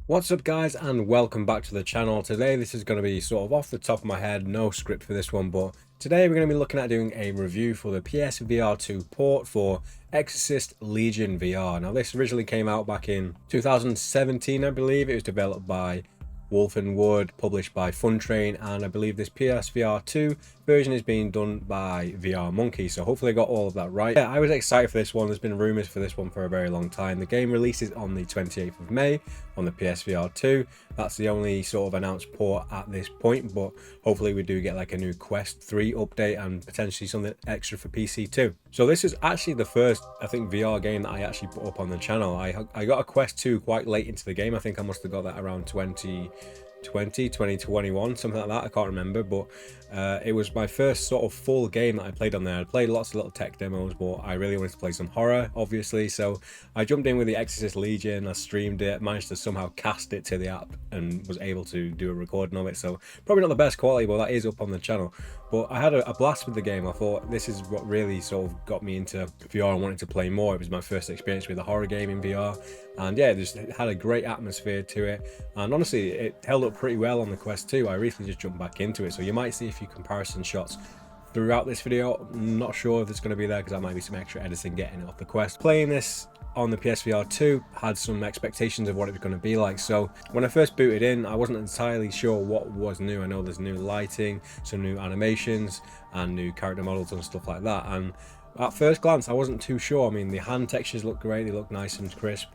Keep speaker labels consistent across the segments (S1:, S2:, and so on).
S1: What's up guys, and welcome back to the channel. Today this is going to be sort of off the top of my head, no script for this one, but today we're going to be looking at doing a review for the PSVR 2 port for Exorcist Legion VR. Now this originally came out back in 2017, I believe. It was developed by Wolf and Wood, published by FunTrain, and I believe this PSVR 2 version is being done by VR Monkey, so hopefully I got all of that right. Yeah, I was excited for this one. There's been rumors for this one for a very long time. The game releases on the 28th of May on the PSVR 2. That's the only sort of announced port at this point, but hopefully we do get like a new Quest 3 update and potentially something extra for PC too. So this is actually the first, I think, VR game that I actually put up on the channel. I got a Quest 2 quite late into the game. I think I must have got that around 2021, something like that. I can't remember, but it was my first sort of full game that I played on there. I played lots of little tech demos, but I really wanted to play some horror, obviously, so I jumped in with the Exorcist Legion. I streamed it, managed to somehow cast it to the app and was able to do a recording of it, so probably not the best quality, but that is up on the channel. But I had a blast with the game. I thought this is what really sort of got me into VR and wanted to play more. It was my first experience with a horror game in VR, and yeah, it had a great atmosphere to it, and honestly it held up pretty well on the Quest 2. I recently just jumped back into it, so you might see a few comparison shots throughout this video. I'm not sure if it's going to be there because that might be some extra editing getting it off the Quest. Playing this on the PSVR 2 had some expectations of what it was going to be like, so when I first booted in I wasn't entirely sure what was new. I know there's new lighting, some new animations and new character models and stuff like that, and at first glance I wasn't too sure. I mean, the hand textures look great, they look nice and crisp,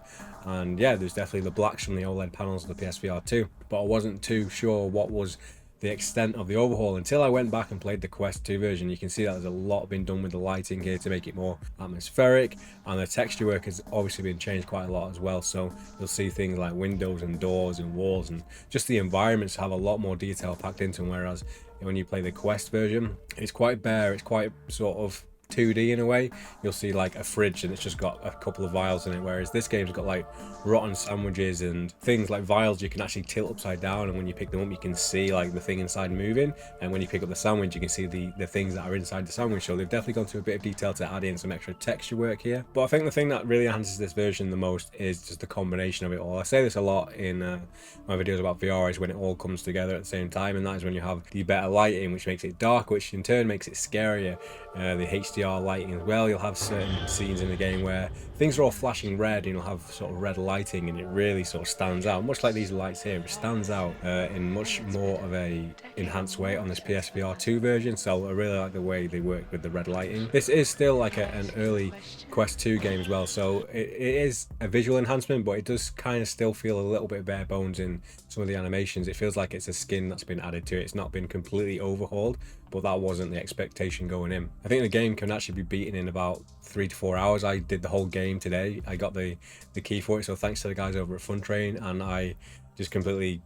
S1: and yeah, there's definitely the blacks from the OLED panels of the PSVR 2, but I wasn't too sure what was the extent of the overhaul until I went back and played the Quest 2 version. You can see that there's a lot been done with the lighting here to make it more atmospheric, and the texture work has obviously been changed quite a lot as well. So you'll see things like windows and doors and walls, and just the environments have a lot more detail packed into them, whereas when you play the Quest version, it's quite bare, it's quite sort of 2D in a way. You'll see like a fridge and it's just got a couple of vials in it, whereas this game's got like rotten sandwiches and things like vials you can actually tilt upside down, and when you pick them up you can see like the thing inside moving, and when you pick up the sandwich you can see the things that are inside the sandwich. So they've definitely gone to a bit of detail to add in some extra texture work here. But I think the thing that really enhances this version the most is just the combination of it all. I say this a lot in my videos about VR, is when it all comes together at the same time, and that is when you have the better lighting, which makes it dark, which in turn makes it scarier. The HDR lighting as well. You'll have certain scenes in the game where things are all flashing red and you'll have sort of red lighting, and it really sort of stands out, much like these lights here. It stands out in much more of a enhanced way on this PSVR 2 version, so I really like the way they work with the red lighting. This is still like an early Quest 2 game as well, so it is a visual enhancement, but it does kind of still feel a little bit bare bones in some of the animations. It feels like it's a skin that's been added to it. It's not been completely overhauled, but that wasn't the expectation going in. I think the game can actually be beaten in about 3 to 4 hours. I did the whole game today. I got the key for it, so thanks to the guys over at FunTrain, and I just completely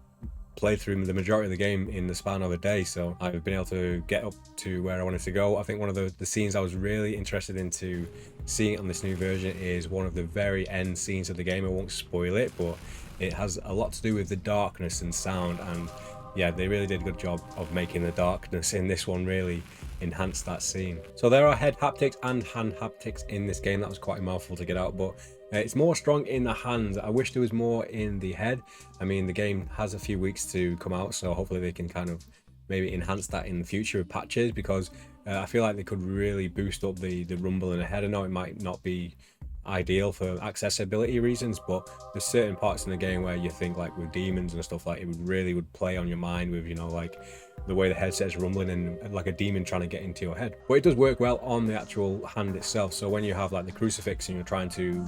S1: played through the majority of the game in the span of a day, so I've been able to get up to where I wanted to go. I think one of the scenes I was really interested into seeing on this new version is one of the very end scenes of the game. I won't spoil it, but it has a lot to do with the darkness and sound, and yeah, they really did a good job of making the darkness in this one really enhance that scene. So there are head haptics and hand haptics in this game. That was quite a mouthful to get out, but it's more strong in the hands. I wish there was more in the head. I mean, the game has a few weeks to come out, so hopefully they can kind of maybe enhance that in the future with patches, because I feel like they could really boost up the rumble in the head. I know it might not be ideal for accessibility reasons, but there's certain parts in the game where you think, like with demons and stuff, like it would play on your mind with, you know, like the way the headset's rumbling and like a demon trying to get into your head. But it does work well on the actual hand itself. So when you have like the crucifix and you're trying to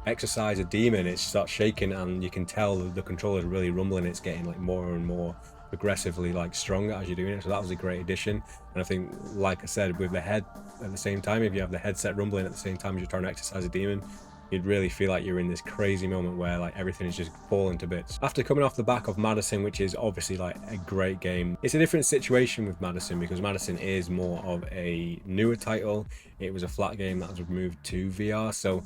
S1: exorcise a demon, it starts shaking and you can tell the controller is really rumbling. It's getting like more and more progressively like stronger as you're doing it. So that was a great addition. And I think, like I said, with the head at the same time, if you have the headset rumbling at the same time as you're trying to exercise a demon, you'd really feel like you're in this crazy moment where like everything is just falling to bits. After coming off the back of Madison, which is obviously like a great game, it's a different situation with Madison because Madison is more of a newer title. It was a flat game that was moved to VR, so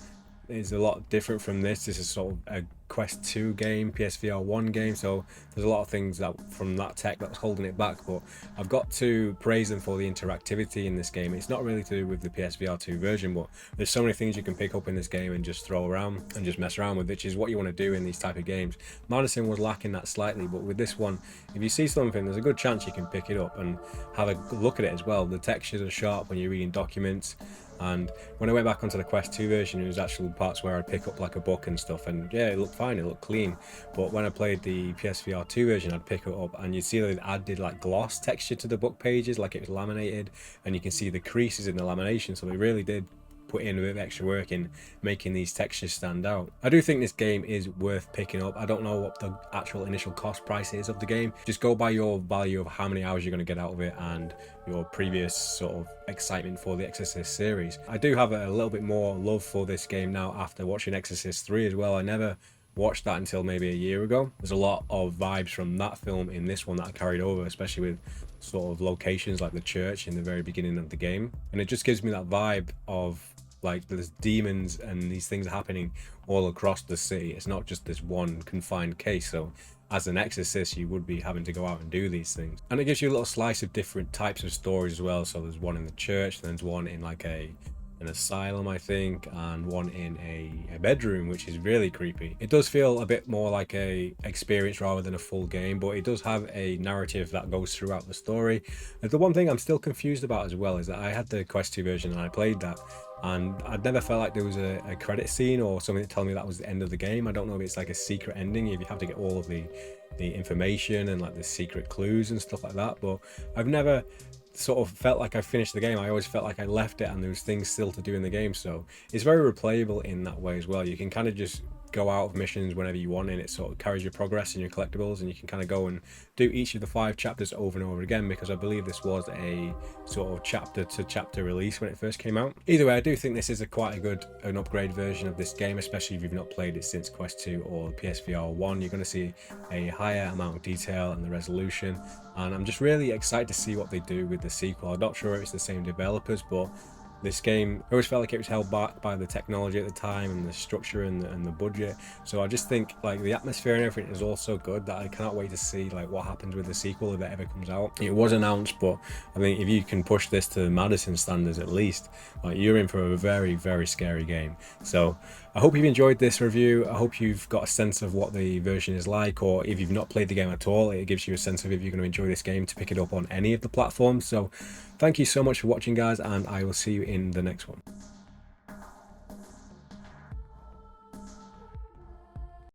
S1: is a lot different from this. This is sort of a Quest 2 game, PSVR 1 game, so there's a lot of things that from that tech that's holding it back, but I've got to praise them for the interactivity in this game. It's not really to do with the PSVR 2 version, but there's so many things you can pick up in this game and just throw around and just mess around with, which is what you want to do in these type of games. Madison was lacking that slightly, but with this one, if you see something, there's a good chance you can pick it up and have a look at it as well. The textures are sharp when you're reading documents. And when I went back onto the Quest 2 version, it was actually parts where I'd pick up like a book and stuff, and yeah, it looked fine, it looked clean. But when I played the PSVR 2 version, I'd pick it up and you'd see that it added like gloss texture to the book pages, like it was laminated, and you can see the creases in the lamination, so they really did put in a bit of extra work in making these textures stand out. I do think this game is worth picking up. I don't know what the actual initial cost price is of the game. Just go by your value of how many hours you're going to get out of it and your previous sort of excitement for the Exorcist series. I do have a little bit more love for this game now after watching Exorcist 3 as well. I never watched that until maybe a year ago. There's a lot of vibes from that film in this one that I carried over, especially with sort of locations like the church in the very beginning of the game, and it just gives me that vibe of like there's demons and these things are happening all across the city. It's not just this one confined case, so as an exorcist you would be having to go out and do these things, and it gives you a little slice of different types of stories as well. So there's one in the church, then there's one in like an asylum, I think, and one in a bedroom, which is really creepy. It does feel a bit more like a experience rather than a full game, but it does have a narrative that goes throughout the story. And the one thing I'm still confused about as well is that I had the Quest 2 version and I played that, and I'd never felt like there was a credit scene or something to tell me that was the end of the game. I don't know if it's like a secret ending, if you have to get all of the information and like the secret clues and stuff like that, but I've never sort of felt like I finished the game. I always felt like I left it and there was things still to do in the game, so it's very replayable in that way as well. You can kind of just go out of missions whenever you want, and it sort of carries your progress and your collectibles, and you can kind of go and do each of the 5 chapters over and over again, because I believe this was a sort of chapter to chapter release when it first came out. Either way, I do think this is quite a good upgrade version of this game, especially if you've not played it since Quest 2 or PSVR 1. You're going to see a higher amount of detail and the resolution, and I'm just really excited to see what they do with the sequel. I'm not sure if it's the same developers, but this game, I always felt like it was held back by the technology at the time and the structure and the budget. So I just think like the atmosphere and everything is also good, that I cannot wait to see like what happens with the sequel if it ever comes out. It was announced, but I think if you can push this to Madison standards at least, like you're in for a very, very scary game. So I hope you've enjoyed this review. I hope you've got a sense of what the version is like, or if you've not played the game at all, it gives you a sense of if you're going to enjoy this game to pick it up on any of the platforms. So thank you so much for watching, guys, and I will see you in the next one.